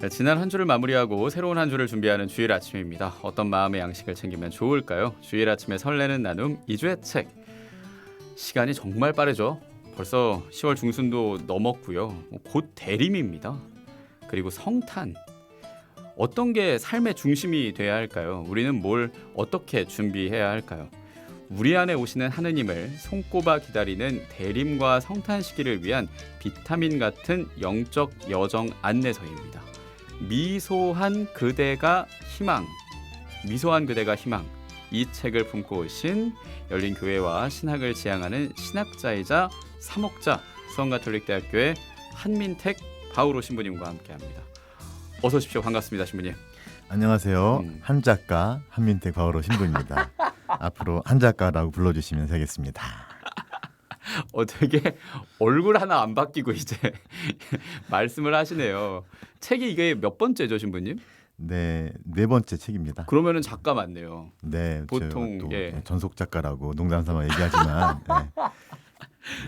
네, 지난 한 주를 마무리하고 새로운 한 주를 준비하는 주일 아침입니다. 어떤 마음의 양식을 챙기면 좋을까요? 주일 아침에 설레는 나눔 2주의 책. 시간이 정말 빠르죠. 벌써 10월 중순도 넘었고요. 곧 대림입니다. 그리고 성탄. 어떤 게 삶의 중심이 돼야 할까요? 우리는 뭘 어떻게 준비해야 할까요? 우리 안에 오시는 하느님을 손꼽아 기다리는 대림과 성탄 시기를 위한 비타민 같은 영적 여정 안내서입니다. 미소한 그대가 희망, 미소한 그대가 희망. 이 책을 품고 오신 열린교회와 신학을 지향하는 신학자이자 사목자 수원가톨릭대학교의 한민택 바우로 신부님과 함께합니다. 어서 오십시오. 반갑습니다, 신부님. 안녕하세요. 한 작가 한민택 바오로 신부입니다. 앞으로 한 작가라고 불러주시면 되겠습니다. 되게 얼굴 하나 안 바뀌고 이제 말씀을 하시네요. 책이 이게 몇 번째죠, 신부님? 네, 네 번째 책입니다. 그러면은 작가 맞네요. 네, 보통 또 예. 전속 작가라고 농담삼아 얘기하지만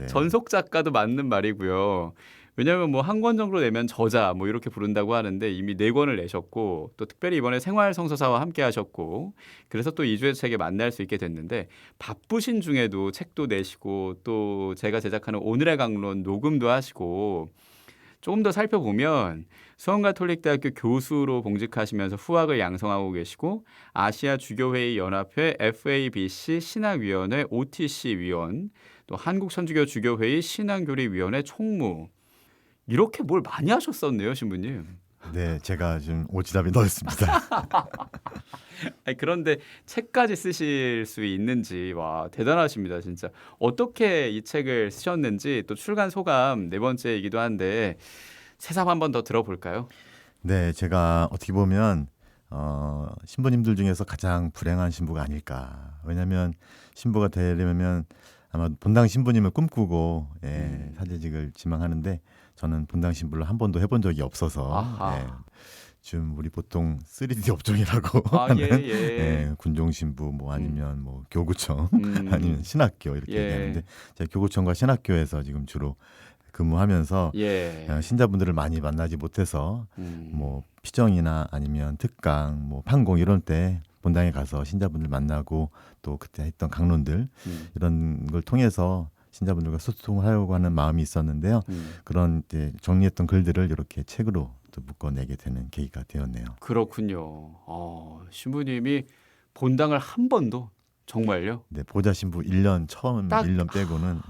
네. 전속 작가도 맞는 말이고요. 왜냐하면 뭐 한 권 정도 내면 저자 뭐 이렇게 부른다고 하는데 이미 네 권을 내셨고 또 특별히 이번에 생활 성서사와 함께 하셨고 그래서 또 2주의 책에 만날 수 있게 됐는데 바쁘신 중에도 책도 내시고 또 제가 제작하는 오늘의 강론 녹음도 하시고 조금 더 살펴보면 수원가톨릭대학교 교수로 봉직하시면서 후학을 양성하고 계시고 아시아 주교회의 연합회 FABC 신학위원회 OTC 위원 또 한국천주교 주교회의 신앙교리위원회 총무 이렇게 뭘 많이 하셨었네요, 신부님. 네, 제가 좀 오지랖이 넓습니다. 아니, 그런데 책까지 쓰실 수 있는지 와 대단하십니다, 진짜. 어떻게 이 책을 쓰셨는지 또 출간 소감 네 번째이기도 한데 새삼 한번 더 들어볼까요? 네, 제가 어떻게 보면 신부님들 중에서 가장 불행한 신부가 아닐까. 왜냐하면 신부가 되려면 아마 본당 신부님을 꿈꾸고 사제직을 지망하는데 저는 본당 신부를 한 번도 해본 적이 없어서 지금 우리 보통 3D 업종이라고 하는 군종 신부 뭐 아니면 뭐 교구청 아니면 신학교 이렇게 얘기하는데 제가 교구청과 신학교에서 지금 주로 근무하면서 신자분들을 많이 만나지 못해서 뭐 피정이나 아니면 특강, 뭐 판공 이런 때 본당에 가서 신자분들 만나고 또 그때 했던 강론들 이런 걸 통해서 신자분들과 소통을 하려고 하는 마음이 있었는데요. 그런 이제 정리했던 글들을 이렇게 책으로 또 묶어내게 되는 계기가 되었네요. 그렇군요. 신부님이 본당을 한 번도 정말요? 네, 보좌 신부 1년 처음 1년 빼고는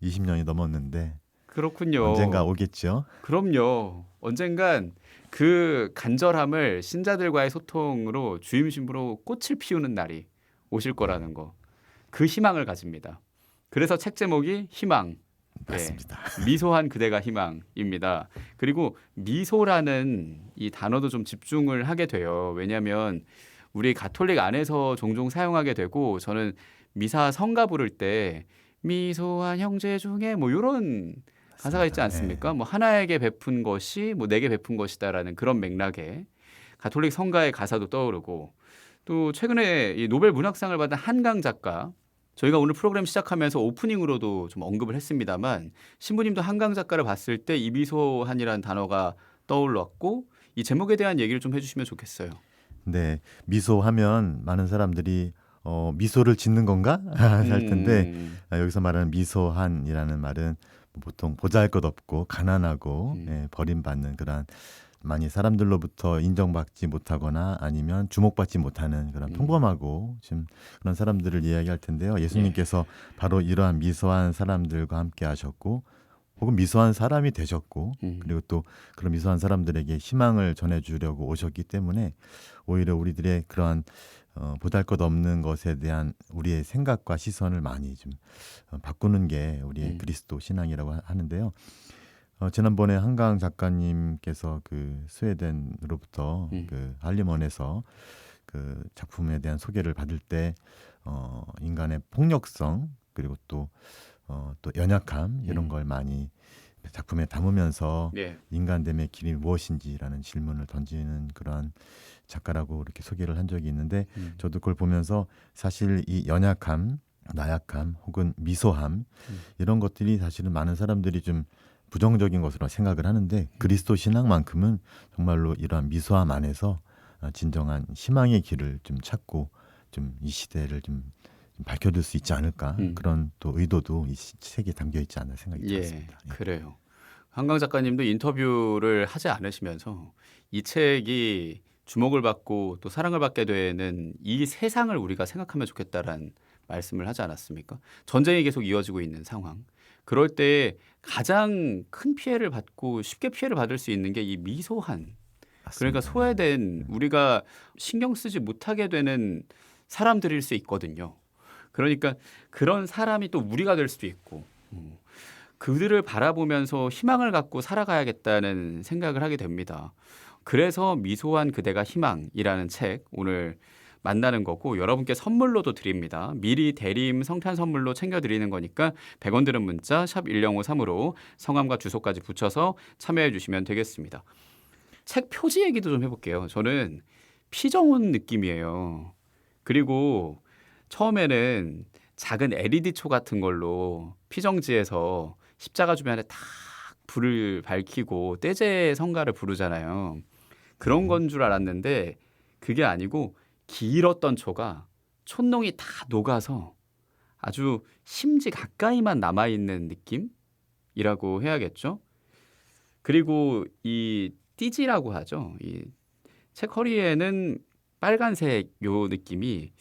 20년이 넘었는데 그렇군요. 언젠가 오겠죠. 그럼요. 언젠간 그 간절함을 신자들과의 소통으로 주임 신부로 꽃을 피우는 날이 오실 거라는 거. 그 희망을 가집니다. 그래서 책 제목이 희망. 맞습니다. 미소한 그대가 희망입니다. 그리고 미소라는 이 단어도 좀 집중을 하게 돼요. 왜냐하면 우리 가톨릭 안에서 종종 사용하게 되고 저는 미사 성가 부를 때 미소한 형제 중에 뭐 이런 가사가 있지 않습니까? 뭐 하나에게 베푼 것이 뭐 내게 베푼 것이다라는 그런 맥락에 가톨릭 성가의 가사도 떠오르고 또 최근에 이 노벨 문학상을 받은 한강 작가 저희가 오늘 프로그램 시작하면서 오프닝으로도 좀 언급을 했습니다만 신부님도 한강 작가를 봤을 때 이 미소한이라는 단어가 떠올랐고 이 제목에 대한 얘기를 좀 해주시면 좋겠어요. 네, 미소하면 많은 사람들이 미소를 짓는 건가 할 텐데 여기서 말하는 미소한이라는 말은 보통 보잘것없고 가난하고 버림받는 그런 많이 사람들로부터 인정받지 못하거나 아니면 주목받지 못하는 그런 평범하고 지금 그런 사람들을 이야기할 텐데요. 예수님께서 바로 이러한 미소한 사람들과 함께 하셨고 혹은 미소한 사람이 되셨고 그리고 또 그런 미소한 사람들에게 희망을 전해주려고 오셨기 때문에 오히려 우리들의 그러한 보잘것없는 것에 대한 우리의 생각과 시선을 많이 좀 바꾸는 게 우리의 그리스도 신앙이라고 하는데요. 지난번에 한강 작가님께서 그 스웨덴으로부터 그 할리먼에서 그 작품에 대한 소개를 받을 때 인간의 폭력성 그리고 또 연약함 이런 걸 많이 작품에 담으면서 인간됨의 길이 무엇인지라는 질문을 던지는 그런 작가라고 이렇게 소개를 한 적이 있는데 저도 그걸 보면서 사실 이 연약함, 나약함 혹은 미소함 이런 것들이 사실은 많은 사람들이 좀 부정적인 것으로 생각을 하는데 그리스도 신앙만큼은 정말로 이러한 미소함 안에서 진정한 희망의 길을 좀 찾고 좀 이 시대를 좀 밝혀줄 수 있지 않을까 그런 또 의도도 이 책에 담겨 있지 않나 생각이 예, 들었습니다. 예. 그래요. 한강 작가님도 인터뷰를 하지 않으시면서 이 책이 주목을 받고 또 사랑을 받게 되는 이 세상을 우리가 생각하면 좋겠다라는 말씀을 하지 않았습니까? 전쟁이 계속 이어지고 있는 상황. 그럴 때 가장 큰 피해를 받고 쉽게 피해를 받을 수 있는 게 이 미소한, 그러니까 맞습니다. 소외된, 우리가 신경 쓰지 못하게 되는 사람들일 수 있거든요. 그러니까 그런 사람이 또 우리가 될 수도 있고 그들을 바라보면서 희망을 갖고 살아가야겠다는 생각을 하게 됩니다. 그래서 미소한 그대가 희망이라는 책 오늘 만나는 거고 여러분께 선물로도 드립니다. 미리 대리임 성탄 선물로 챙겨드리는 거니까 100원 드는 문자 샵 1053으로 성함과 주소까지 붙여서 참여해 주시면 되겠습니다. 책 표지 얘기도 좀 해볼게요. 저는 피정온 느낌이에요. 그리고 처음에는 작은 LED 초 같은 걸로 피정지에서 십자가 주변에 딱 불을 밝히고 떼제 성가를 부르잖아요. 그런 건 줄 알았는데 그게 아니고 길었던 초가 촛농이 다 녹아서 아주 심지 가까이만 남아있는 느낌이라고 해야겠죠. 그리고 이 띠지라고 하죠. 이 책 허리에는 빨간색 요 느낌이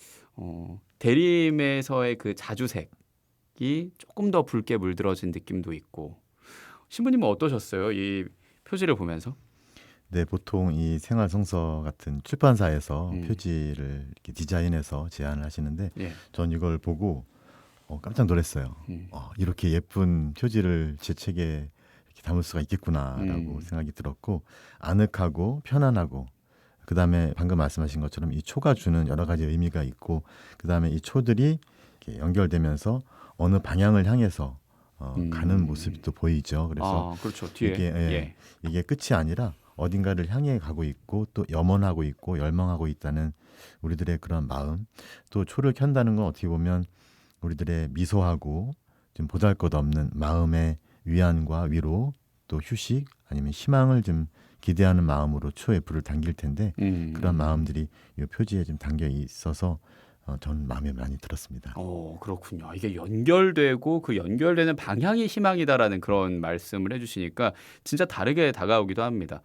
대림에서의 그 자주색이 조금 더 붉게 물들어진 느낌도 있고. 신부님은 어떠셨어요? 이 표지를 보면서? 네, 보통 이 생활성서 같은 출판사에서 음. 표지를 이렇게 디자인해서 제안을 하시는데 예. 전 이걸 보고 깜짝 놀랐어요. 이렇게 예쁜 표지를 제 책에 이렇게 담을 수가 있겠구나라고 생각이 들었고 아늑하고 편안하고 그다음에 방금 말씀하신 것처럼 이 초가 주는 여러 가지 의미가 있고 그다음에 이 초들이 이렇게 연결되면서 어느 방향을 향해서 가는 모습이 또 보이죠. 그래서 그렇죠. 뒤에. 이게 이게 끝이 아니라 어딘가를 향해 가고 있고 또 염원하고 있고 열망하고 있다는 우리들의 그런 마음 또 초를 켠다는 건 어떻게 보면 우리들의 미소하고 좀 보잘것없는 마음의 위안과 위로 또 휴식 아니면 희망을 좀 기대하는 마음으로 초에 불을 당길 텐데 그런 마음들이 이 표지에 좀 담겨 있어서 저는 마음에 많이 들었습니다. 그렇군요. 이게 연결되고 그 연결되는 방향이 희망이다라는 그런 말씀을 해주시니까 진짜 다르게 다가오기도 합니다.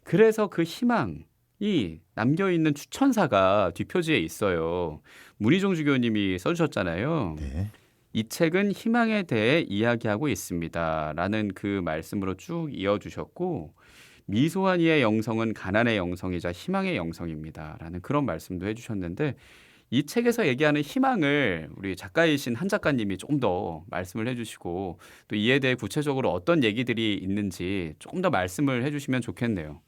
그래서 그 희망이 남겨있는 추천사가 뒷표지에 있어요. 문희종 주교님이 써주셨잖아요. 네. 이 책은 희망에 대해 이야기하고 있습니다. 라는 그 말씀으로 쭉 이어주셨고 미소한 이의 영성은 가난의 영성이자 희망의 영성입니다. 라는 그런 말씀도 해주셨는데 이 책에서 얘기하는 희망을 우리 작가이신 한 작가님이 좀 더 말씀을 해주시고 또 이에 대해 구체적으로 어떤 얘기들이 있는지 조금 더 말씀을 해주시면 좋겠네요.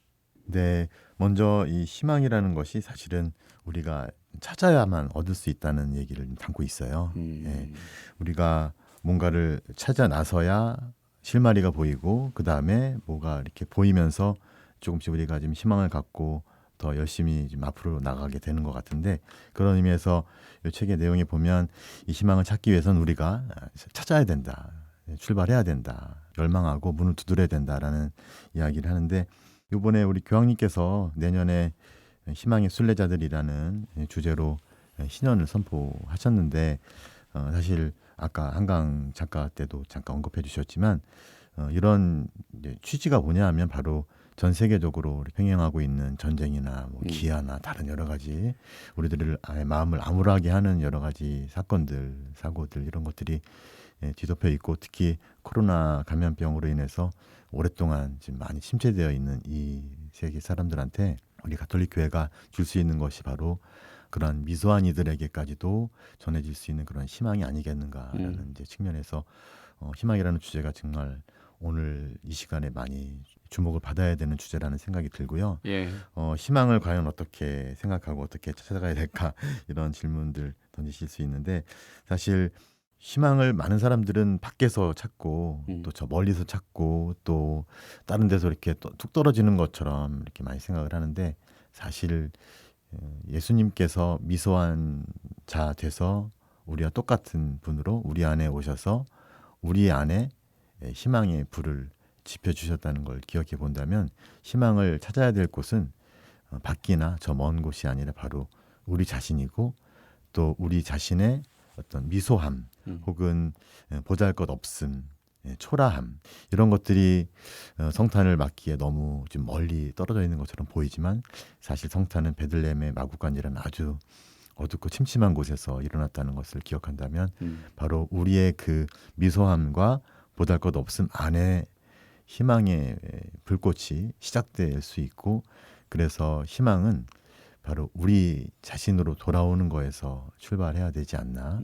네, 먼저 이 희망이라는 것이 사실은 우리가 찾아야만 얻을 수 있다는 얘기를 담고 있어요. 예, 우리가 뭔가를 찾아 나서야 실마리가 보이고 그 다음에 뭐가 이렇게 보이면서 조금씩 우리가 좀 희망을 갖고 더 열심히 좀 앞으로 나가게 되는 것 같은데 그런 의미에서 이 책의 내용에 보면 이 희망을 찾기 위해서는 우리가 찾아야 된다, 출발해야 된다, 열망하고 문을 두드려야 된다라는 이야기를 하는데 이번에 우리 교황님께서 내년에 희망의 순례자들이라는 주제로 신년을 선포하셨는데 사실 아까 한강 작가 때도 잠깐 언급해 주셨지만 이런 이제 취지가 뭐냐 하면 바로 전 세계적으로 횡행하고 있는 전쟁이나 뭐 기아나 다른 여러 가지 우리들을 마음을 암울하게 하는 여러 가지 사건들, 사고들 이런 것들이 뒤덮여 있고 특히 코로나 감염병으로 인해서 오랫동안 지금 많이 침체되어 있는 이 세계 사람들한테 우리 가톨릭 교회가 줄 수 있는 것이 바로 그런 미소한 이들에게까지도 전해질 수 있는 그런 희망이 아니겠는가라는 이제 측면에서 희망이라는 주제가 정말 오늘 이 시간에 많이 주목을 받아야 되는 주제라는 생각이 들고요. 예. 희망을 과연 어떻게 생각하고 어떻게 찾아가야 될까 이런 질문들 던지실 수 있는데 사실 희망을 많은 사람들은 밖에서 찾고 또 저 멀리서 찾고 또 다른 데서 이렇게 뚝 떨어지는 것처럼 이렇게 많이 생각을 하는데 사실 예수님께서 미소한 자 돼서 우리와 똑같은 분으로 우리 안에 오셔서 우리 안에 희망의 불을 짚어주셨다는 걸 기억해 본다면 희망을 찾아야 될 곳은 밖이나 저 먼 곳이 아니라 바로 우리 자신이고 또 우리 자신의 어떤 미소함 혹은 보잘것없음, 초라함 이런 것들이 성탄을 맞기에 너무 좀 멀리 떨어져 있는 것처럼 보이지만 사실 성탄은 베들레헴의 마구간이라는 아주 어둡고 침침한 곳에서 일어났다는 것을 기억한다면 바로 우리의 그 미소함과 보잘것없음 안에 희망의 불꽃이 시작될 수 있고 그래서 희망은 바로 우리 자신으로 돌아오는 거에서 출발해야 되지 않나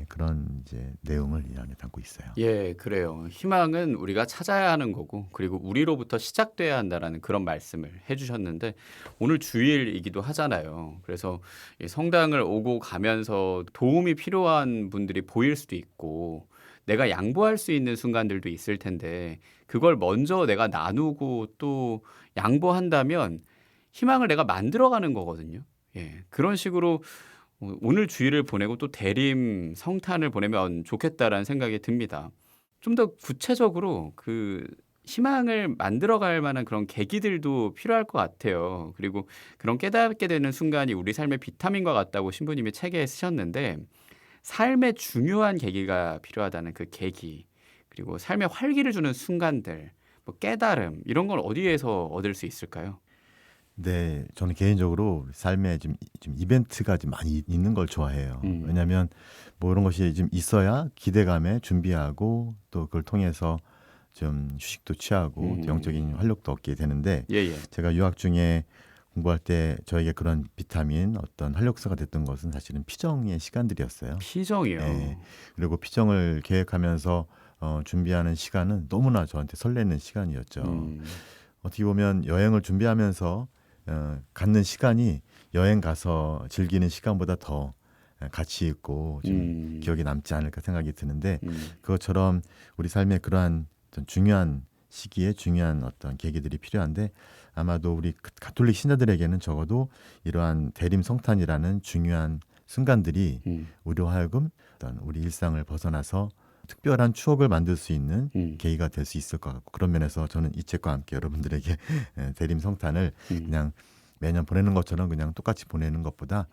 그런 이제 내용을 이 안에 담고 있어요. 예, 그래요. 희망은 우리가 찾아야 하는 거고 그리고 우리로부터 시작돼야 한다라는 그런 말씀을 해주셨는데 오늘 주일이기도 하잖아요. 그래서 이 성당을 오고 가면서 도움이 필요한 분들이 보일 수도 있고 내가 양보할 수 있는 순간들도 있을 텐데 그걸 먼저 내가 나누고 또 양보한다면 희망을 내가 만들어가는 거거든요. 예, 그런 식으로 오늘 주일을 보내고 또 대림 성탄을 보내면 좋겠다라는 생각이 듭니다. 좀 더 구체적으로 그 희망을 만들어갈 만한 그런 계기들도 필요할 것 같아요. 그리고 그런 깨닫게 되는 순간이 우리 삶의 비타민과 같다고 신부님이 책에 쓰셨는데 삶의 중요한 계기가 필요하다는 그 계기 그리고 삶에 활기를 주는 순간들 뭐 깨달음 이런 건 어디에서 얻을 수 있을까요? 네, 저는 개인적으로 삶에 좀 이벤트가 좀 많이 있는 걸 좋아해요. 왜냐하면 뭐 이런 것이 좀 있어야 기대감에 준비하고 또 그걸 통해서 좀 휴식도 취하고 또 영적인 활력도 얻게 되는데 예예. 제가 유학 중에 공부할 때 저에게 그런 비타민 어떤 활력소가 됐던 것은 사실은 피정의 시간들이었어요. 피정이요. 예. 그리고 피정을 계획하면서 준비하는 시간은 너무나 저한테 설레는 시간이었죠. 어떻게 보면 여행을 준비하면서 갖는 시간이 여행 가서 즐기는 시간보다 더 가치 있고 좀 기억에 남지 않을까 생각이 드는데 그것처럼 우리 삶에 그러한 어떤 중요한 시기에 중요한 어떤 계기들이 필요한데 아마도 우리 가톨릭 신자들에게는 적어도 이러한 대림 성탄이라는 중요한 순간들이 우리로 하여금 어떤 우리 일상을 벗어나서 특별한 추억을 만들 수 있는 계기가 될 수 있을 것 같고 그런 면에서 저는 이 책과 함께 여러분들에게 대림 성탄을 그냥 매년 보내는 것처럼 그냥 똑같이 보내는 것보다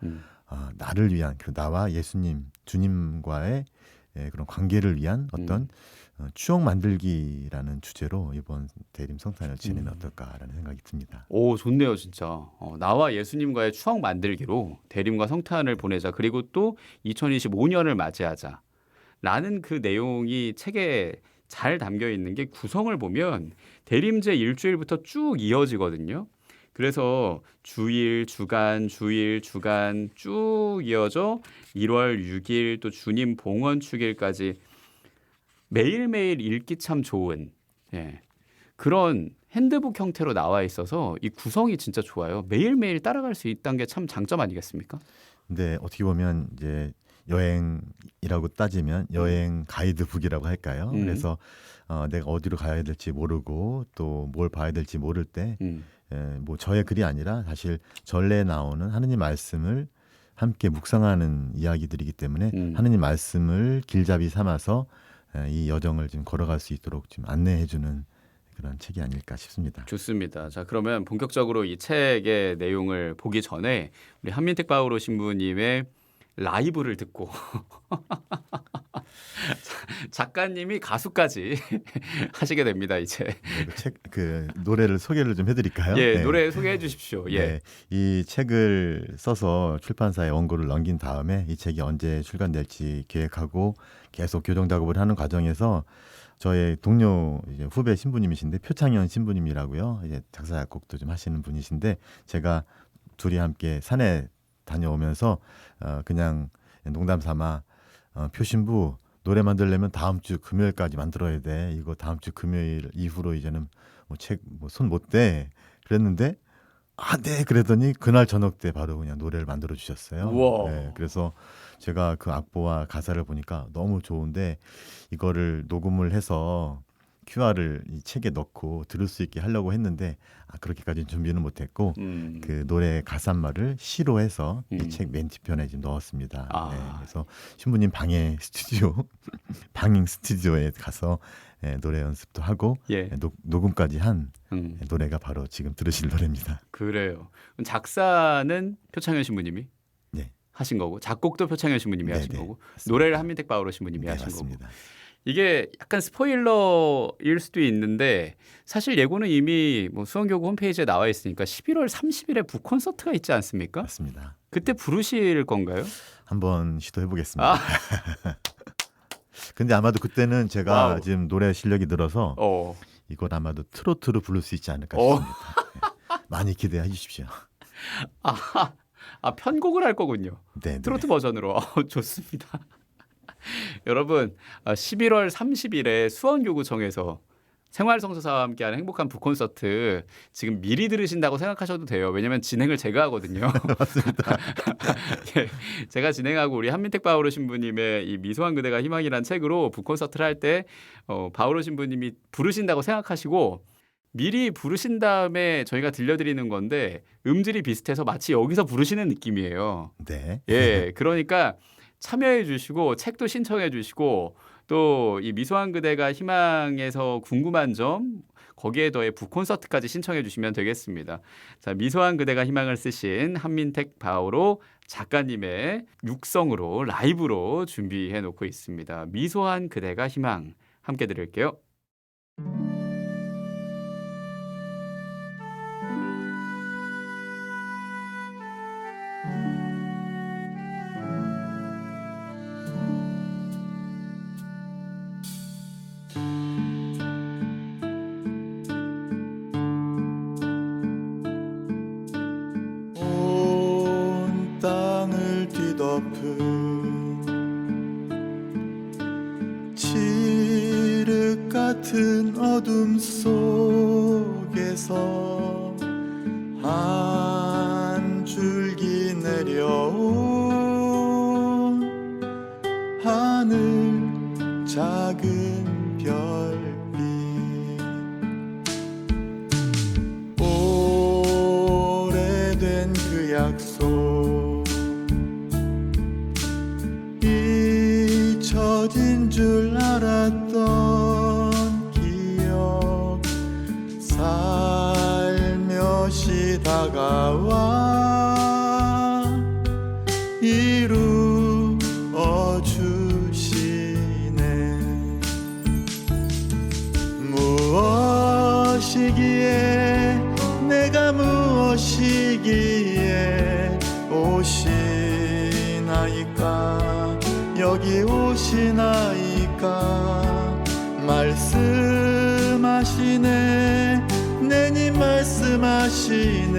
나를 위한 나와 예수님 주님과의 그런 관계를 위한 어떤 추억 만들기라는 주제로 이번 대림 성탄을 지내면 어떨까라는 생각이 듭니다. 오, 좋네요, 진짜. 나와 예수님과의 추억 만들기로 대림과 성탄을 보내자. 그리고 또 2025년을 맞이하자. 라는 그 내용이 책에 잘 담겨 있는 게 구성을 보면 대림제 일주일부터 쭉 이어지거든요. 그래서 주일, 주간, 주일, 주간 쭉 이어져 1월 6일 또 주님 봉헌 축일까지 매일매일 읽기 참 좋은 그런 핸드북 형태로 나와 있어서 이 구성이 진짜 좋아요. 매일매일 따라갈 수 있다는 게 참 장점 아니겠습니까? 근데 어떻게 보면 이제 여행이라고 따지면 여행 가이드북이라고 할까요? 그래서 내가 어디로 가야 될지 모르고 또 뭘 봐야 될지 모를 때 뭐 저의 글이 아니라 사실 전래에 나오는 하느님 말씀을 함께 묵상하는 이야기들이기 때문에 하느님 말씀을 길잡이 삼아서 이 여정을 좀 걸어갈 수 있도록 좀 안내해주는 그런 책이 아닐까 싶습니다. 좋습니다. 자, 그러면 본격적으로 이 책의 내용을 보기 전에 우리 한민택 바오로 신부님의 라이브를 듣고 작가님이 가수까지 하시게 됩니다. 이제 그 노래를 소개를 좀 해드릴까요? 예, 노래 소개해 주십시오. 예, 네, 이 책을 써서 출판사에 원고를 넘긴 다음에 이 책이 언제 출간될지 계획하고 계속 교정 작업을 하는 과정에서 저의 동료 이제 후배 신부님이신데 표창현 신부님이라고요. 이제 작사 작곡도 좀 하시는 분이신데 제가 둘이 함께 산에 다녀오면서 그냥 농담 삼아 표신부 노래 만들려면 다음 주 금요일까지 만들어야 돼. 이거 다음 주 금요일 이후로 이제는 뭐 책 뭐 손 못 대. 그랬는데 네 그러더니 그날 저녁 때 바로 그냥 노래를 만들어 주셨어요. 우와. 네, 그래서 제가 그 악보와 가사를 보니까 너무 좋은데 이거를 녹음을 해서 QR을 이 책에 넣고 들을 수 있게 하려고 했는데 그렇게까지는 준비는 못했고 그 노래 가사말을 시로 해서 이 책 맨 뒤편에 지금 넣었습니다. 네, 그래서 신부님 방해 스튜디오 방잉 스튜디오에 가서 노래 연습도 하고 녹음까지 한 노래가 바로 지금 들으실 노래입니다. 그래요. 작사는 표창현 신부님이 하신 거고 작곡도 표창현 신부님이 하신 거고 맞습니다. 노래를 한민택 바오로 신부님이 하신 맞습니다. 거고 이게 약간 스포일러일 수도 있는데 사실 예고는 이미 뭐 수원교구 홈페이지에 나와 있으니까 11월 30일에 북콘서트가 있지 않습니까? 맞습니다. 그때 부르실 건가요? 한번 시도해 보겠습니다. 근데 아마도 그때는 제가 지금 노래 실력이 늘어서 이걸 아마도 트로트로 부를 수 있지 않을까 싶습니다. 많이 기대해 주십시오. 편곡을 할 거군요. 네, 트로트 버전으로. 좋습니다. 여러분 11월 30일에 수원교구청에서 생활성서사와 함께하는 행복한 북콘서트 지금 미리 들으신다고 생각하셔도 돼요. 왜냐하면 진행을 제가 하거든요. 맞습니다. 제가 진행하고 우리 한민택 바오로 신부님의 이 미소한 그대가 희망이란 책으로 북콘서트를 할 때 바오로 신부님이 부르신다고 생각하시고 미리 부르신 다음에 저희가 들려드리는 건데 음질이 비슷해서 마치 여기서 부르시는 느낌이에요. 네. 그러니까 참여해 주시고 책도 신청해 주시고 또 이 미소한 그대가 희망에서 궁금한 점 거기에 더해 북콘서트까지 신청해 주시면 되겠습니다. 자, 미소한 그대가 희망을 쓰신 한민택 바오로 작가님의 육성으로 라이브로 준비해 놓고 있습니다. 미소한 그대가 희망 함께 들을게요. 칠흑 같은 어둠 속에서 한 줄기 내려온 하늘 작은 별빛 오래된 그 약속 잊혀진 줄 알았던 기억 살며시 다가와 이루어 주시네. 무엇이기에 내가 무엇이기에 오시나이까 여기 오시나이까 말씀하시네 내님 말씀하시네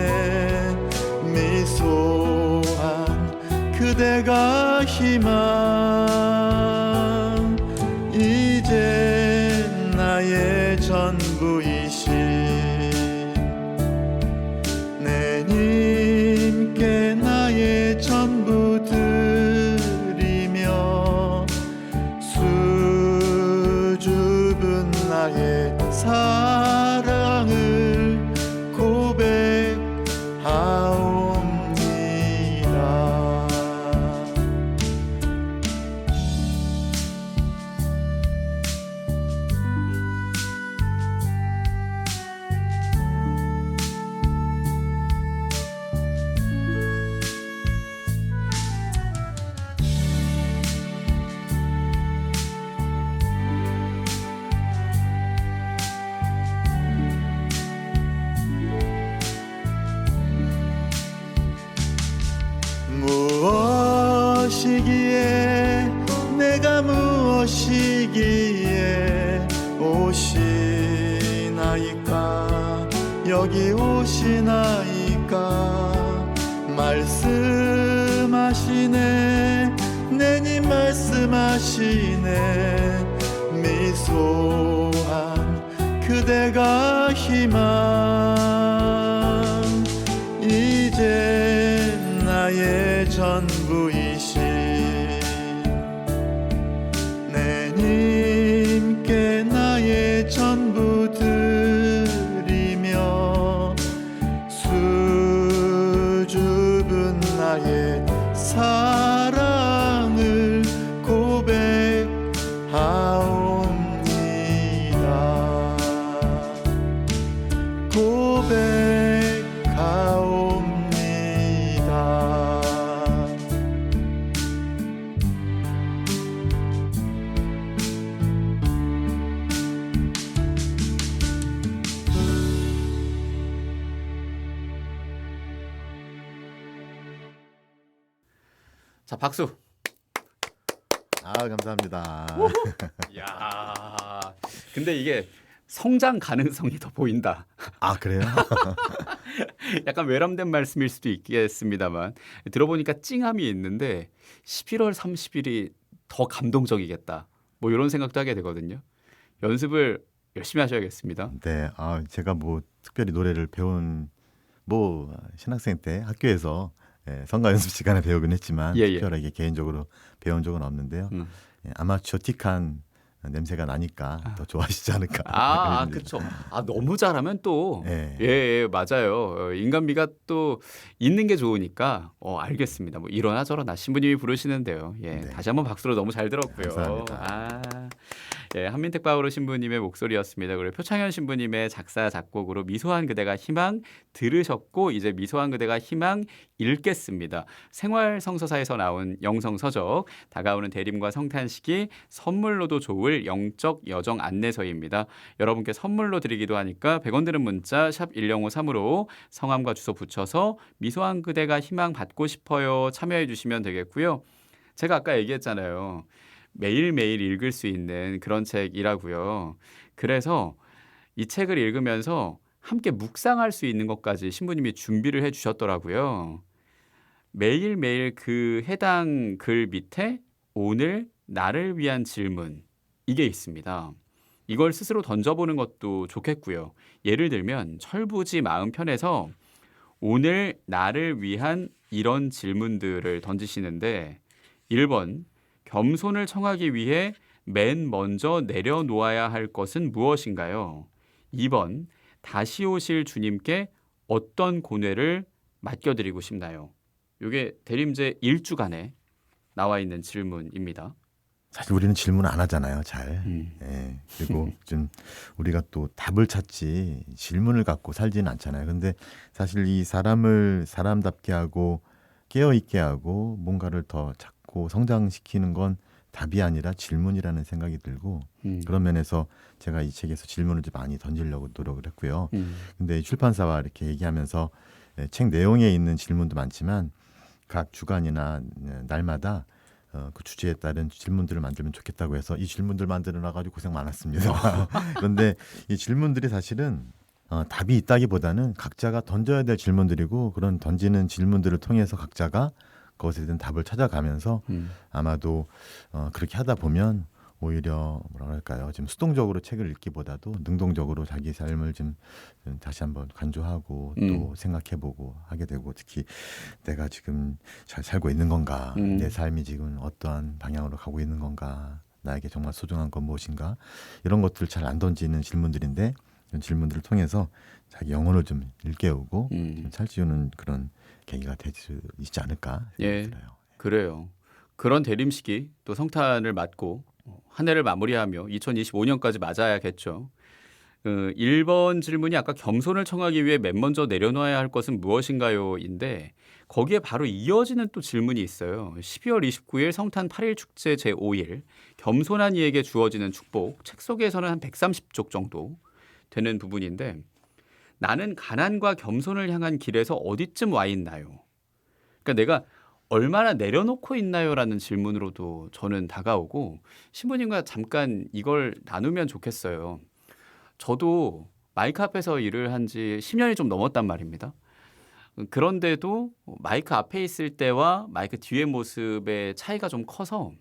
미소한 그대가 희망 이제 나의 전부이신 내님께 나의 전부 드리며 수줍은 나의 사랑을 고백하옵니다. 무엇이기에 내가 무엇이기에 오시나이까 여기 오시나이까 말씀하시네 내님 말씀하시네 미소한 그대가 희망 이제 나의 전부이신 내님께 나의 전 자, 박수. 아, 감사합니다. 야, 근데 이게 성장 가능성이 더 보인다. 아, 그래요? 약간 외람된 말씀일 수도 있겠습니다만 들어보니까 찡함이 있는데 11월 30일이 더 감동적이겠다. 뭐 이런 생각도 하게 되거든요. 연습을 열심히 하셔야겠습니다. 네, 제가 뭐 특별히 노래를 배운 뭐 신학생 때 학교에서 성가 연습 시간에 배우긴 했지만 예. 특별하게 개인적으로 배운 적은 없는데요. 아마추어틱한 냄새가 나니까 더 좋아하시지 않을까. 그렇죠. 너무 잘하면 또 예. 맞아요. 인간미가 또 있는 게 좋으니까 알겠습니다. 뭐 이러나 저러나 신부님이 부르시는데요. 네. 다시 한번 박수로 너무 잘 들었고요. 감사합니다. 한민택 바오로 신부님의 목소리였습니다. 그리고 표창현 신부님의 작사 작곡으로 미소한 그대가 희망 들으셨고 이제 미소한 그대가 희망 읽겠습니다. 생활성서사에서 나온 영성서적 다가오는 대림과 성탄식이 선물로도 좋을 영적 여정 안내서입니다. 여러분께 선물로 드리기도 하니까 100원 드는 문자 샵 1053으로 성함과 주소 붙여서 미소한 그대가 희망 받고 싶어요 참여해 주시면 되겠고요. 제가 아까 얘기했잖아요. 매일매일 읽을 수 있는 그런 책이라고요. 그래서 이 책을 읽으면서 함께 묵상할 수 있는 것까지 신부님이 준비를 해 주셨더라고요. 매일매일 그 해당 글 밑에 오늘 나를 위한 질문 이게 있습니다. 이걸 스스로 던져보는 것도 좋겠고요. 예를 들면 철부지 마음편에서 오늘 나를 위한 이런 질문들을 던지시는데 1번 겸손을 청하기 위해 맨 먼저 내려놓아야 할 것은 무엇인가요? 2번 다시 오실 주님께 어떤 고뇌를 맡겨드리고 싶나요? 이게 대림제 1주간에 나와 있는 질문입니다. 사실 우리는 질문 안 하잖아요, 잘. 예, 그리고 좀 우리가 또 답을 찾지 질문을 갖고 살지는 않잖아요. 근데 사실 이 사람을 사람답게 하고 깨어 있게 하고 뭔가를 더 찾고 성장시키는 건 답이 아니라 질문이라는 생각이 들고 그런 면에서 제가 이 책에서 질문을 좀 많이 던지려고 노력을 했고요. 근데 출판사와 이렇게 얘기하면서 책 내용에 있는 질문도 많지만 각 주간이나 날마다 그 주제에 따른 질문들을 만들면 좋겠다고 해서 이 질문들 만들어 놔가지고 고생 많았습니다. 그런데 이 질문들이 사실은 답이 있다기보다는 각자가 던져야 될 질문들이고 그런 던지는 질문들을 통해서 각자가 그것에 대한 답을 찾아가면서 아마도 그렇게 하다 보면 오히려 뭐라 할까요? 좀 수동적으로 책을 읽기보다도 능동적으로 자기 삶을 좀 다시 한번 간주하고 또 생각해보고 하게 되고 특히 내가 지금 잘 살고 있는 건가? 내 삶이 지금 어떠한 방향으로 가고 있는 건가? 나에게 정말 소중한 건 무엇인가? 이런 것들을 잘 안 던지는 질문들인데 이런 질문들을 통해서 자기 영혼을 좀 일깨우고 좀 살찌우는 그런 계기가 될 수 있지 않을까 생각이 들어요. 그래요. 그런 대림식이 또 성탄을 맞고 한 해를 마무리하며 2025년까지 맞아야겠죠. 1번 질문이 아까 겸손을 청하기 위해 맨 먼저 내려놓아야 할 것은 무엇인가요?인데 거기에 바로 이어지는 또 질문이 있어요. 12월 29일 성탄 8일 축제 제5일 겸손한 이에게 주어지는 축복 책 속에서는 한 130쪽 정도 되는 부분인데 나는 가난과 겸손을 향한 길에서 어디쯤 와 있나요? 그러니까 내가 얼마나 내려놓고 있나요라는 질문으로도 저는 다가오고 신부님과 잠깐 이걸 나누면 좋겠어요. 저도 마이크 앞에서 일을 한 지 10년이 좀 넘었단 말입니다. 그런데도 마이크 앞에 있을 때와 마이크 뒤의 모습의 차이가 좀 커서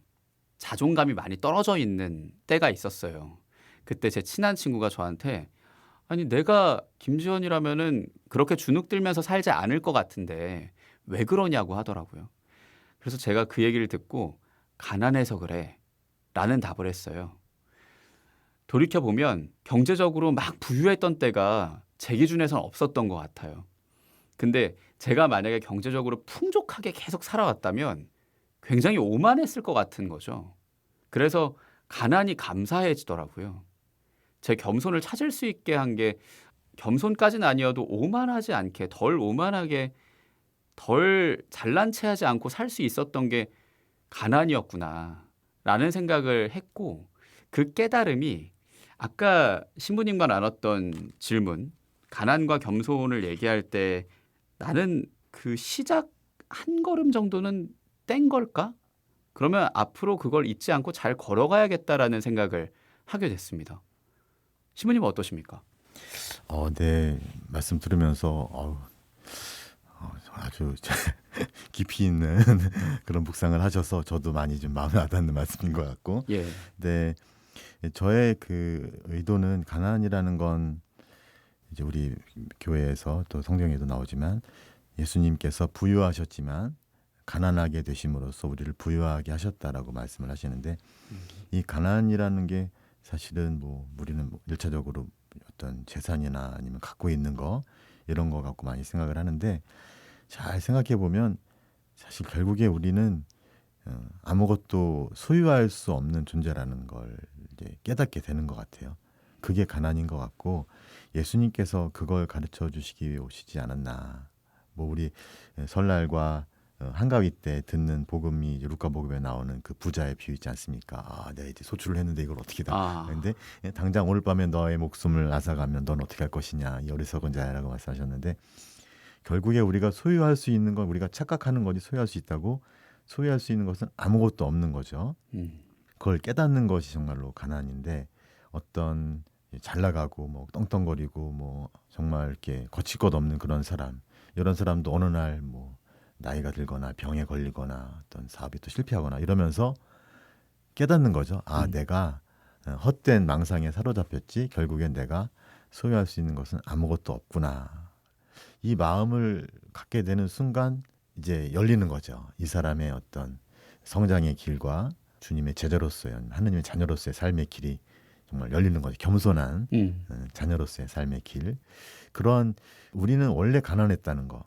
자존감이 많이 떨어져 있는 때가 있었어요. 그때 제 친한 친구가 저한테 아니 내가 김지현이라면은 그렇게 주눅들면서 살지 않을 것 같은데 왜 그러냐고 하더라고요. 그래서 제가 그 얘기를 듣고 가난해서 그래 라는 답을 했어요. 돌이켜보면 경제적으로 막 부유했던 때가 제 기준에서는 없었던 것 같아요. 근데 제가 만약에 경제적으로 풍족하게 계속 살아왔다면 굉장히 오만했을 것 같은 거죠. 그래서 가난이 감사해지더라고요. 제 겸손을 찾을 수 있게 한 게 겸손까지는 아니어도 오만하지 않게 덜 오만하게 덜 잘난 체하지 않고 살 수 있었던 게 가난이었구나라는 생각을 했고 그 깨달음이 아까 신부님과 나눴던 질문 가난과 겸손을 얘기할 때 나는 그 시작 한 걸음 정도는 뗀 걸까? 그러면 앞으로 그걸 잊지 않고 잘 걸어가야겠다라는 생각을 하게 됐습니다. 신부님은 어떠십니까? 네, 말씀 들으면서 아주 깊이 있는 그런 묵상을 하셔서 저도 많이 좀 마음에 와닿는 말씀인 것 같고, 예. 네, 저의 그 의도는 가난이라는 건 이제 우리 교회에서 또 성경에도 나오지만 예수님께서 부유하셨지만 가난하게 되심으로써 우리를 부유하게 하셨다라고 말씀을 하시는데, 이 가난이라는 게 사실은 뭐 우리는 뭐 1차적으로 어떤 재산이나 아니면 갖고 있는 거 이런 거 갖고 많이 생각을 하는데, 잘 생각해 보면 사실 결국에 우리는 아무것도 소유할 수 없는 존재라는 걸 이제 깨닫게 되는 것 같아요. 그게 가난인 것 같고, 예수님께서 그걸 가르쳐 주시기 위해 오시지 않았나. 뭐 우리 설날과 한가위 때 듣는 복음이 이제 루카복음에 나오는 그 부자의 비유 있지 않습니까? 내가 이제 소출을 했는데 이걸 어떻게 다. 근데 당장 오늘 밤에 너의 목숨을 앗아가면 넌 어떻게 할 것이냐. 이 어리석은 자야라고 말씀하셨는데, 결국에 우리가 소유할 수 있는 건 우리가 착각하는 거지, 소유할 수 있다고. 소유할 수 있는 것은 아무것도 없는 거죠. 그걸 깨닫는 것이 정말로 가난인데, 어떤 잘 나가고 뭐 떵떵거리고 뭐 정말 이렇게 거칠 것 없는 그런 사람, 이런 사람도 어느 날 뭐 나이가 들거나 병에 걸리거나 어떤 사업이 또 실패하거나 이러면서 깨닫는 거죠. 내가 헛된 망상에 사로잡혔지, 결국엔 내가 소유할 수 있는 것은 아무것도 없구나. 이 마음을 갖게 되는 순간 이제 열리는 거죠. 이 사람의 어떤 성장의 길과 주님의 제자로서의, 하느님의 자녀로서의 삶의 길이 정말 열리는 거죠. 겸손한 자녀로서의 삶의 길. 그런, 우리는 원래 가난했다는 거,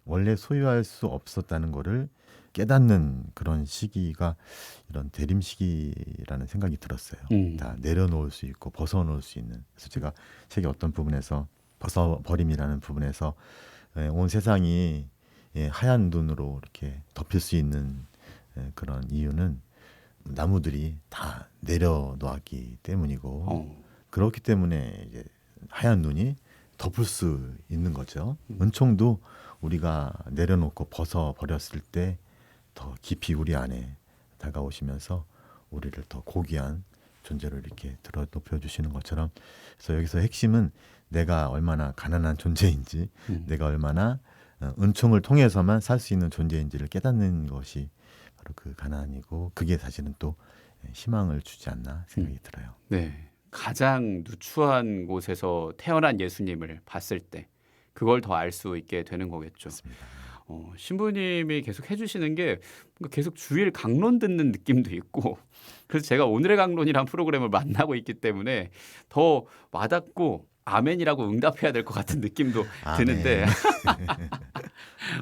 원래 소유할 수 없었다는 거를 깨닫는 그런 시기가 이런 대림 시기라는 생각이 들었어요. 다 내려놓을 수 있고 벗어놓을 수 있는. 그래서 제가 책의 어떤 부분에서 벗어버림이라는 부분에서 온 세상이 하얀 눈으로 이렇게 덮일 수 있는 그런 이유는 나무들이 다 내려놓았기 때문이고, 그렇기 때문에 이제 하얀 눈이 덮을 수 있는 거죠. 은총도 우리가 내려놓고 벗어버렸을 때 더 깊이 우리 안에 다가오시면서 우리를 더 고귀한 존재로 이렇게 들어 높여주시는 것처럼, 그래서 여기서 핵심은 내가 얼마나 가난한 존재인지, 내가 얼마나 은총을 통해서만 살 수 있는 존재인지를 깨닫는 것이 바로 그 가난이고, 그게 사실은 또 희망을 주지 않나 생각이 들어요. 네, 가장 누추한 곳에서 태어난 예수님을 봤을 때 그걸 더 알 수 있게 되는 거겠죠. 맞습니다. 신부님이 계속 해주시는 게 뭔가 계속 주일 강론 듣는 느낌도 있고, 그래서 제가 오늘의 강론이란 프로그램을 만나고 있기 때문에 더 와닿고 아멘이라고 응답해야 될 것 같은 느낌도 드는데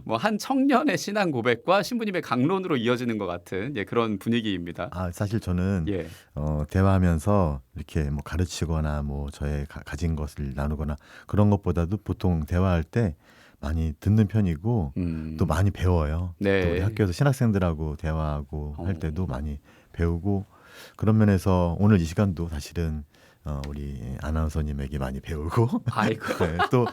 뭐 한 청년의 신앙 고백과 신부님의 강론으로 이어지는 것 같은 그런 분위기입니다. 사실 저는 대화하면서 이렇게 뭐 가르치거나 뭐 저의 가진 것을 나누거나 그런 것보다도 보통 대화할 때 많이 듣는 편이고 또 많이 배워요. 네. 또 우리 학교에서 신학생들하고 대화하고 할 때도 많이 배우고, 그런 면에서 오늘 이 시간도 사실은 우리 아나운서님에게 많이 배우고 아이고. 네, 또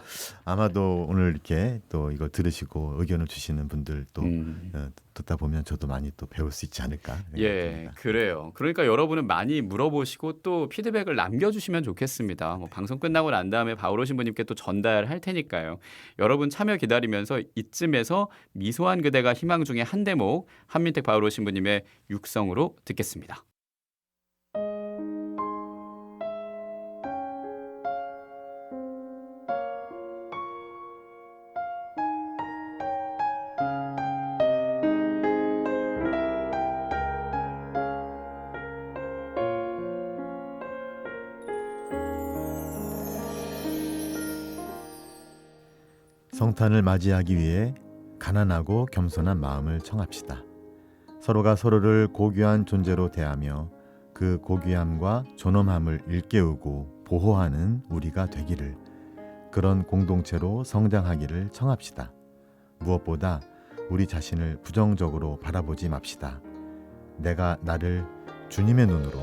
아마도 오늘 이렇게 또 이거 들으시고 의견을 주시는 분들 또 듣다 보면 저도 많이 또 배울 수 있지 않을까 생각합니다. 그래요. 그러니까 여러분은 많이 물어보시고 또 피드백을 남겨주시면 좋겠습니다. 뭐 방송 끝나고 난 다음에 바오로 신부님께 또 전달할 테니까요. 여러분 참여 기다리면서 이쯤에서 미소한 그대가 희망 중에 한 대목, 한민택 바오로 신부님의 육성으로 듣겠습니다. 성탄을 맞이하기 위해 가난하고 겸손한 마음을 청합시다. 서로가 서로를 고귀한 존재로 대하며 그 고귀함과 존엄함을 일깨우고 보호하는 우리가 되기를, 그런 공동체로 성장하기를 청합시다. 무엇보다 우리 자신을 부정적으로 바라보지 맙시다. 내가 나를 주님의 눈으로,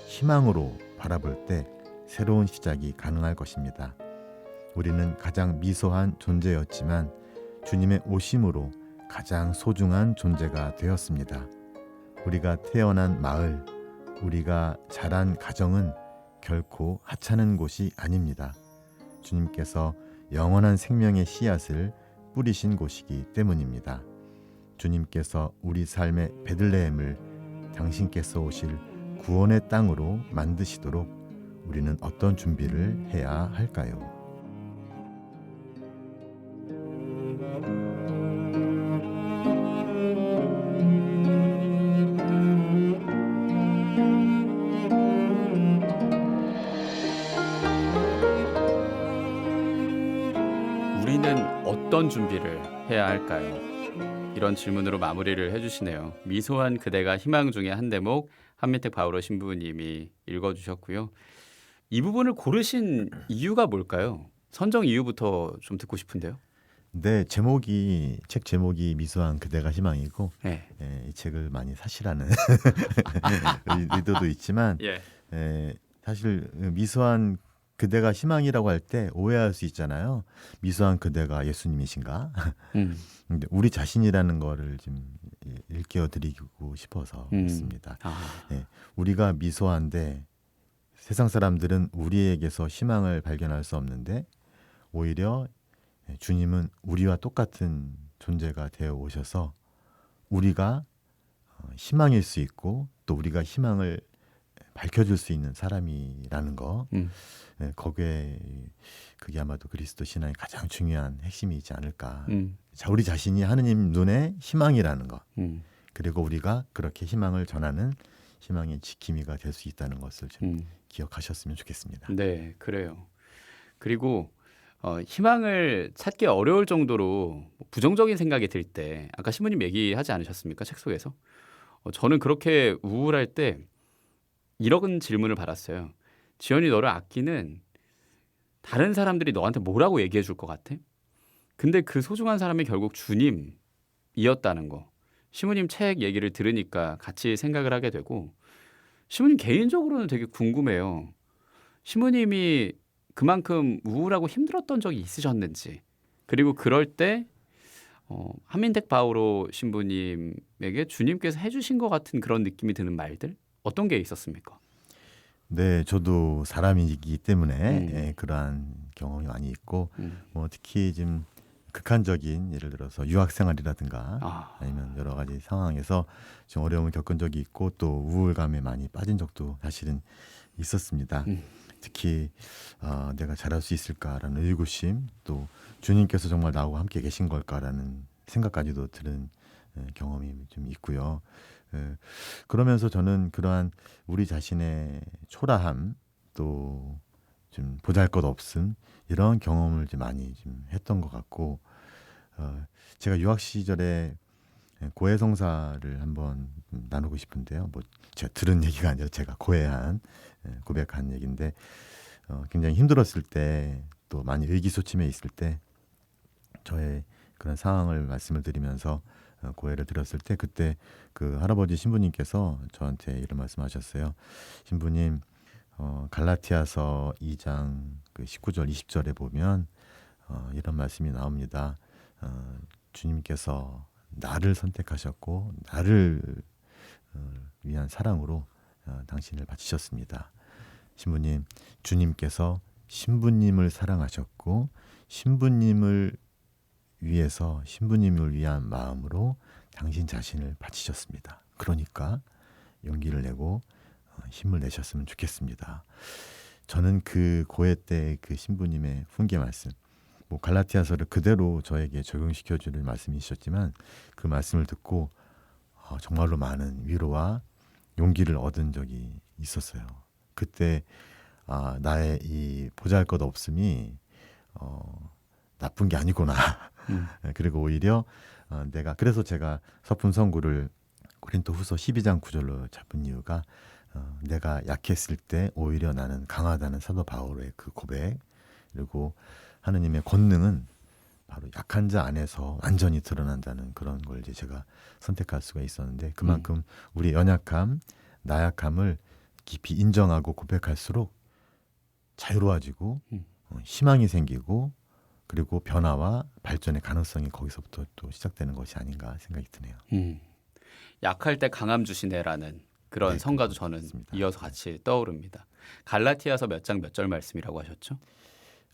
희망으로 바라볼 때 새로운 시작이 가능할 것입니다. 우리는 가장 미소한 존재였지만 주님의 오심으로 가장 소중한 존재가 되었습니다. 우리가 태어난 마을, 우리가 자란 가정은 결코 하찮은 곳이 아닙니다. 주님께서 영원한 생명의 씨앗을 뿌리신 곳이기 때문입니다. 주님께서 우리 삶의 베들레헴을 당신께서 오실 구원의 땅으로 만드시도록 우리는 어떤 준비를 해야 할까요? 우리는 어떤 준비를 해야 할까요? 이런 질문으로 마무리를 해주시네요. 미소한 그대가 희망 중에 한 대목 한민택 바오로 신부님이 읽어주셨고요. 이 부분을 고르신 이유가 뭘까요? 선정 이유부터 좀 듣고 싶은데요. 네, 책 제목이 미소한 그대가 희망이고 네. 이 책을 많이 사시라는 의도도 있지만 예. 사실 미소한 그대가 희망이라고 할 때 오해할 수 있잖아요. 미소한 그대가 예수님이신가? 근데 우리 자신이라는 거를 좀 일깨워 드리고 싶어서 그렇습니다. 우리가 미소한데 세상 사람들은 우리에게서 희망을 발견할 수 없는데 오히려 주님은 우리와 똑같은 존재가 되어 오셔서 우리가 희망일 수 있고 또 우리가 희망을 밝혀줄 수 있는 사람이라는 거, 거기에 그게 아마도 그리스도 신앙의 가장 중요한 핵심이지 않을까. 자, 우리 자신이 하느님 눈에 희망이라는 것, 그리고 우리가 그렇게 희망을 전하는 희망의 지킴이가 될 수 있다는 것을 좀 기억하셨으면 좋겠습니다. 네, 그래요. 그리고 희망을 찾기 어려울 정도로 부정적인 생각이 들 때 아까 신부님 얘기하지 않으셨습니까? 책 속에서. 저는 그렇게 우울할 때 이런 질문을 받았어요. 지연이 너를 아끼는 다른 사람들이 너한테 뭐라고 얘기해 줄 것 같아? 근데 그 소중한 사람이 결국 주님이었다는 거. 신부님 책 얘기를 들으니까 같이 생각을 하게 되고 신부님 개인적으로는 되게 궁금해요. 신부님이 그만큼 우울하고 힘들었던 적이 있으셨는지 그리고 그럴 때 한민택 바오로 신부님에게 주님께서 해주신 것 같은 그런 느낌이 드는 말들 어떤 게 있었습니까? 네, 저도 사람이기 때문에 그러한 경험이 많이 있고 뭐 특히 좀 극한적인 예를 들어서 유학 생활이라든가 아니면 여러 가지 상황에서 좀 어려움을 겪은 적이 있고 또 우울감에 많이 빠진 적도 사실은 있었습니다. 특히 내가 잘할 수 있을까라는 의구심, 또 주님께서 정말 나하고 함께 계신 걸까라는 생각까지도 드는 경험이 좀 있고요. 그러면서 저는 그러한 우리 자신의 초라함, 또 좀 보잘것없음 이런 경험을 좀 많이 좀 했던 것 같고, 제가 유학 시절에 고해성사를 한번 나누고 싶은데요. 뭐 제가 들은 얘기가 아니라 제가 고백한 얘기인데, 굉장히 힘들었을 때 또 많이 의기소침해 있을 때 저의 그런 상황을 말씀을 드리면서 고해를 드렸을 때 그때 그 할아버지 신부님께서 저한테 이런 말씀하셨어요. 신부님, 갈라티아서 2장 그 19절 20절에 보면 이런 말씀이 나옵니다. 주님께서 나를 선택하셨고 나를 위한 사랑으로 당신을 바치셨습니다. 신부님, 주님께서 신부님을 사랑하셨고 신부님을 위해서 신부님을 위한 마음으로 당신 자신을 바치셨습니다. 그러니까 용기를 내고 힘을 내셨으면 좋겠습니다. 저는 그 고해 때 그 신부님의 훈계 말씀, 뭐 갈라티아서를 그대로 저에게 적용시켜주는 말씀이셨지만 그 말씀을 듣고 정말로 많은 위로와 용기를 얻은 적이 있었어요. 그때 나의 이 보잘것없음이 나쁜 게 아니구나. 그리고 오히려 그래서 제가 서품 선구를 고린도후서 12장 9절로 잡은 이유가 내가 약했을 때 오히려 나는 강하다는 사도 바울의 그 고백, 그리고 하느님의 권능은 바로 약한 자 안에서 완전히 드러난다는 그런 걸 이제 제가 선택할 수가 있었는데, 그만큼 우리 연약함, 나약함을 깊이 인정하고 고백할수록 자유로워지고 희망이 생기고 그리고 변화와 발전의 가능성이 거기서부터 또 시작되는 것이 아닌가 생각이 드네요. 약할 때 강함 주시네라는 그런 네, 성가도 저는 맞습니다. 이어서 같이 떠오릅니다. 갈라티아서 몇 장 몇 절 말씀이라고 하셨죠?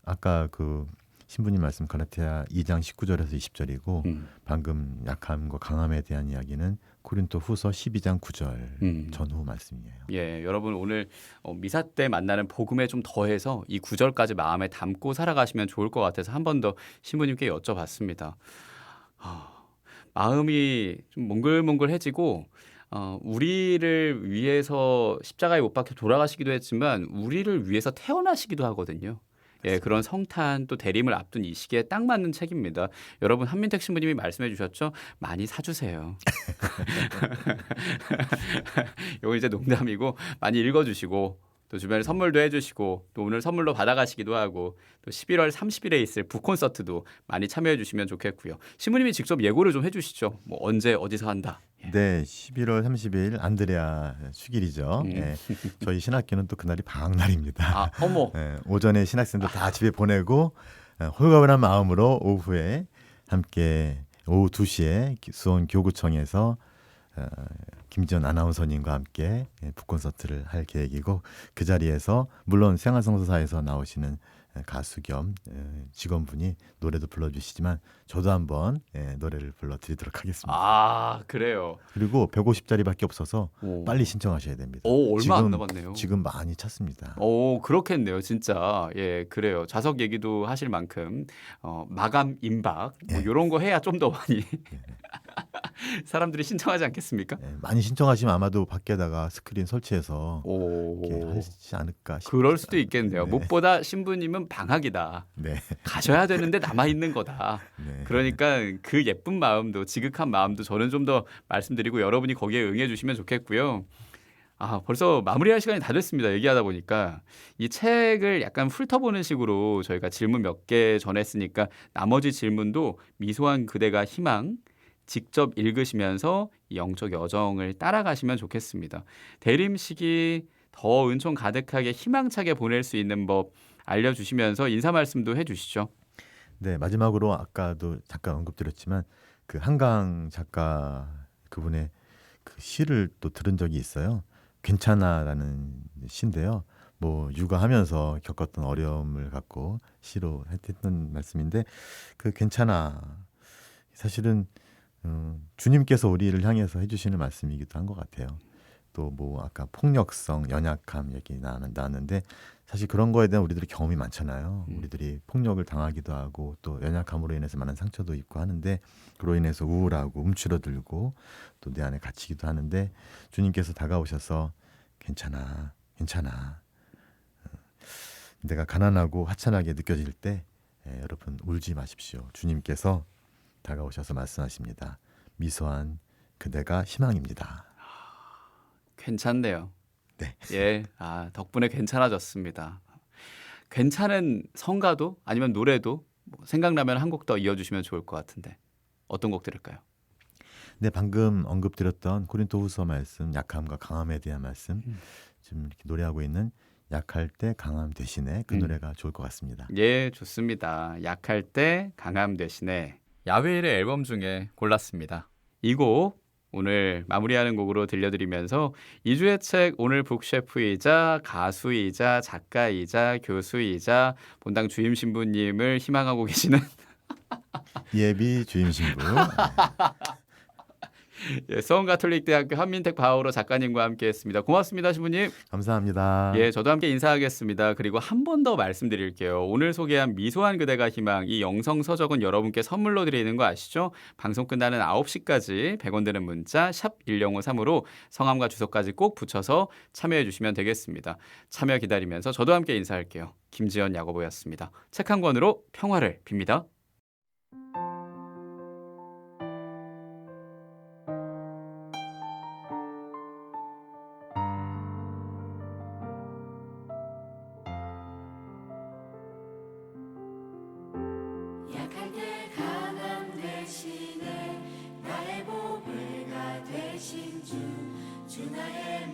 아까 그 신부님 말씀 갈라티아 2장 19절에서 20절이고 음. 방금 약함과 강함에 대한 이야기는 고린도 후서 12장 9절 전후 말씀이에요. 예, 여러분 오늘 미사 때 만나는 복음에 좀 더해서 이 구절까지 마음에 담고 살아가시면 좋을 것 같아서 한 번 더 신부님께 여쭤봤습니다. 마음이 좀 몽글몽글해지고 우리를 위해서 십자가에 못 박혀 돌아가시기도 했지만 우리를 위해서 태어나시기도 하거든요. 예, 그런 성탄 또 대림을 앞둔 이 시기에 딱 맞는 책입니다. 여러분 한민택 신부님이 말씀해 주셨죠? 많이 사주세요. 이거 이제 농담이고 많이 읽어주시고 또 주변에 선물도 해주시고 또 오늘 선물로 받아가시기도 하고 또 11월 30일에 있을 북콘서트도 많이 참여해 주시면 좋겠고요. 신부님이 직접 예고를 좀 해주시죠. 뭐 언제 어디서 한다. 네, 11월 30일 안드레아 축일이죠. 네, 저희 신학교는 또 그날이 방학날입니다. 아, 어머. 네, 오전에 신학생들 다 집에 보내고 홀가분한 마음으로 오후에 함께 오후 2시에 수원 교구청에서 김지연 아나운서님과 함께 북콘서트를 할 계획이고 그 자리에서 물론 생활성서사에서 나오시는 가수 겸 직원분이 노래도 불러주시지만 저도 한번 노래를 불러드리도록 하겠습니다. 아, 그래요. 그리고 150자리밖에 없어서 오. 빨리 신청하셔야 됩니다. 오, 얼마 안 지금, 남았네요. 지금 많이 찼습니다. 오, 그렇겠네요, 진짜. 예, 그래요. 좌석 얘기도 하실 만큼 마감 임박 뭐 이런 거 해야 좀 더 많이 사람들이 신청하지 않겠습니까? 많이 신청하시면 아마도 밖에다가 스크린 설치해서 오, 이렇게 하지 않을까 싶습니다. 그럴 수도 있겠네요. 네. 무엇보다 신부님은 방학이다. 네. 가셔야 되는데 남아 있는 거다. 네. 그러니까 그 예쁜 마음도 지극한 마음도 저는 좀 더 말씀드리고 여러분이 거기에 응해 주시면 좋겠고요. 아, 벌써 마무리할 시간이 다 됐습니다. 얘기하다 보니까 이 책을 약간 훑어보는 식으로 저희가 질문 몇 개 전했으니까 나머지 질문도 미소한 그대가 희망 직접 읽으시면서 이 영적 여정을 따라가시면 좋겠습니다. 대림 시기 더 은총 가득하게 희망차게 보낼 수 있는 법 알려주시면서 인사 말씀도 해주시죠. 네, 마지막으로 아까도 잠깐 언급드렸지만 그 한강 작가 그분의 그 시를 또 들은 적이 있어요. 괜찮아라는 시인데요. 뭐 육아하면서 겪었던 어려움을 갖고 시로 했던 말씀인데 그 괜찮아 사실은 주님께서 우리를 향해서 해주시는 말씀이기도 한 것 같아요. 또 뭐 아까 폭력성, 연약함 얘기 나왔는데 사실 그런 거에 대한 우리들이 경험이 많잖아요. 우리들이 폭력을 당하기도 하고 또 연약함으로 인해서 많은 상처도 입고 하는데 그로 인해서 우울하고 움츠러들고 또 내 안에 갇히기도 하는데 주님께서 다가오셔서 괜찮아, 괜찮아. 내가 가난하고 하찮하게 느껴질 때 여러분 울지 마십시오. 주님께서 다가오셔서 말씀하십니다. 미소한 그대가 희망입니다. 괜찮네요. 네. 예, 덕분에 괜찮아졌습니다. 괜찮은 성가도 아니면 노래도 뭐 생각나면 한 곡 더 이어주시면 좋을 것 같은데 어떤 곡 들을까요? 네, 방금 언급드렸던 고린도후서 말씀, 약함과 강함에 대한 말씀, 지금 이렇게 노래하고 있는 약할 때 강함 대신에 그 노래가 좋을 것 같습니다. 예, 좋습니다. 약할 때 강함 대신에 야훼일의 앨범 중에 골랐습니다. 이 곡 오늘 마무리하는 곡으로 들려드리면서 이주의 책 오늘 북셰프이자 가수이자 작가이자 교수이자 본당 주임 신부님을 희망하고 계시는 예비 주임 신부. 예, 수원가톨릭대학교 한민택 바오로 작가님과 함께했습니다. 고맙습니다, 신부님. 감사합니다. 예, 저도 함께 인사하겠습니다. 그리고 한 번 더 말씀드릴게요. 오늘 소개한 미소한 그대가 희망 이 영성 서적은 여러분께 선물로 드리는 거 아시죠? 방송 끝나는 9시까지 100원 드는 문자 샵 1053으로 성함과 주소까지 꼭 붙여서 참여해 주시면 되겠습니다. 참여 기다리면서 저도 함께 인사할게요. 김지연 야고보였습니다. 책 한 권으로 평화를 빕니다. 약할 때 강함 대신에 나의 보배가 되신 주 나의